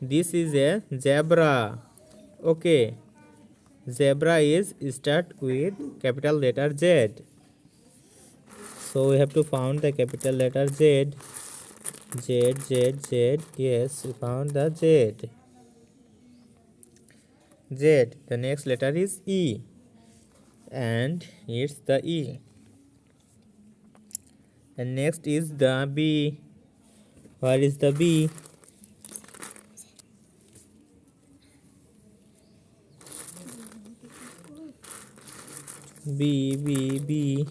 This is a zebra. Okay, zebra is start with capital letter Z. So we have to found the capital letter Z. Z, Z, Z. Yes, we found the Z. Z. The next letter is E. And it's the E. And next is the B. Where is the B? B, B, B.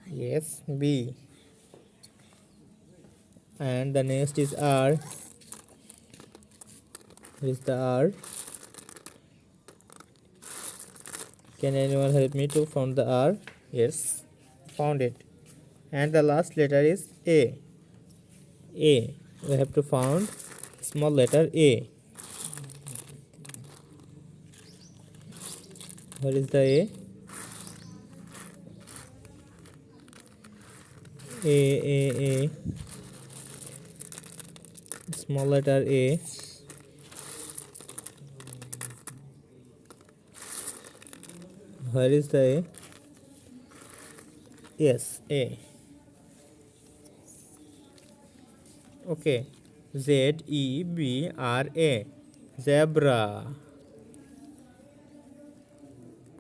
Yes, B. And the next is R. Where is the R? Can anyone help me to find the R? Yes, found it. And the last letter is A. A. We have to find small letter A. Where is the A? A. Small letter A. Where is the A? Yes, A. Okay. Z E B R A. Zebra.